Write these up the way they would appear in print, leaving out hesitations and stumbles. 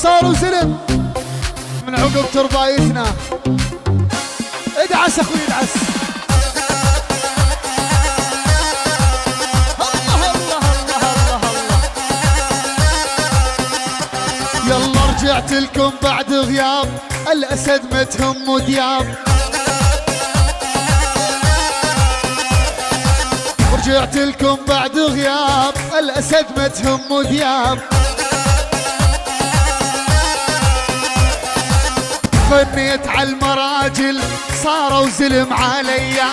صاروا زلم من عقب تربايتنا. ادعس اخوي ادعس. الله الله الله الله الله. يلا رجعت لكم بعد غياب، الاسد ما تهم دياب. رجعت لكم بعد غياب، الاسد ما تهم دياب. غنيت على المراجل صاروا زلم عليا.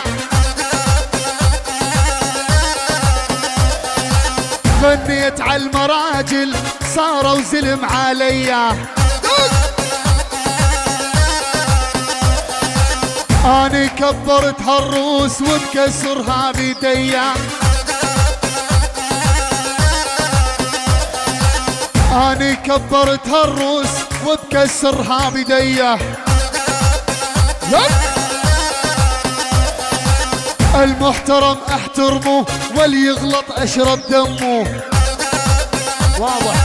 غنيت على المراجل صاروا زلم عليا. اني كبرت هالروس وبكسرها بيديا. اني كبرت هالروس وبكسرها بيديا. المحترم احترمه واللي يغلط اشرب دمه. واضح.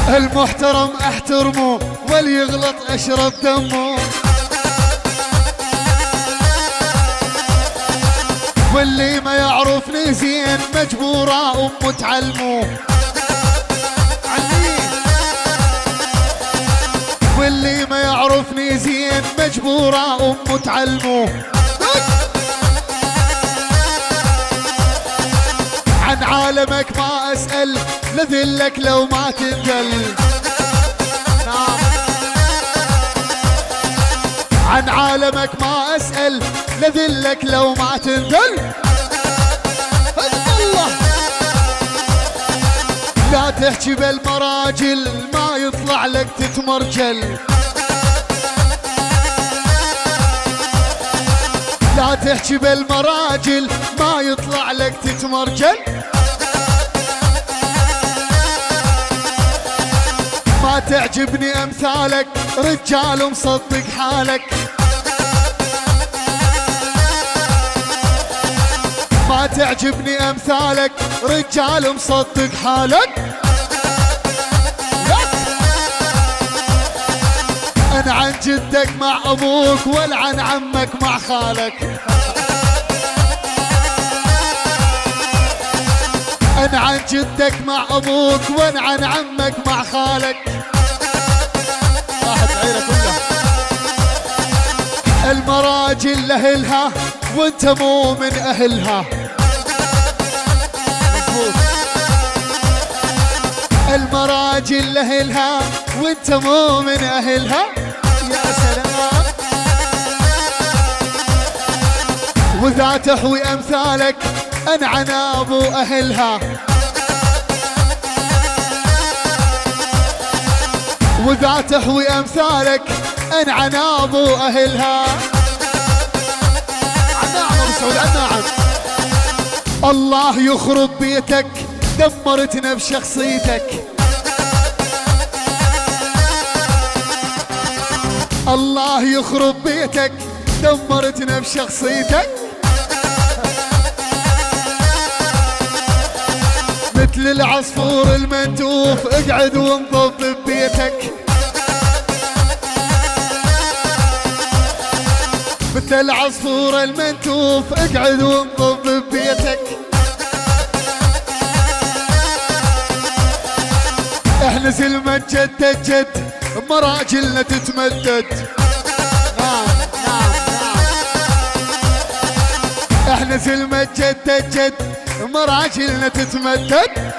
المحترم احترمه واللي يغلط اشرب دمه. واللي ما يعرفني زين مجبورة امه تعلمه. واللي ما يعرفني زين مجبورة امه تعلمه. عن عالمك ما اسأل، لذلك لو ما تنجل. عن عالمك ما اسأل، لذلك لو ما تنزل. الله. لا تحكي بالمراجل ما يطلع لك تتمرجل. لا تحكي بالمراجل ما يطلع لك تتمرجل. ما تعجبني امثالك رجال مصدق حالك. ما تعجبني امثالك رجال مصدق حالك. انا عن جدك مع ابوك ولا عن عمك مع خالك. انا عن جدك مع ابوك وانا عن عمك مع خالك. راحت العيله كلها. المراجل لاهلها وانت مو من اهلها. مظبوط. المراجل لاهلها وانت مو من اهلها. يا سلام. وذا تحوي امثالك انعن ابو اهلها. وذا تحوي امثالك انعن ابو اهلها. عناعم ابو سعود عناعم. الله يخرب بيتك دمرتنا بشخصيتك. الله يخرب بيتك دمرتنا بشخصيتك. مثل العصفور المنتوف اقعد وانضب ببيتك. مثل العصفور المنتوف اقعد وانضب ببيتك. احنا زلمة جد جد مراجلنا تتمدد. نعم نعم نعم. احنا زلمة جد جد مراجلنا تتمدد.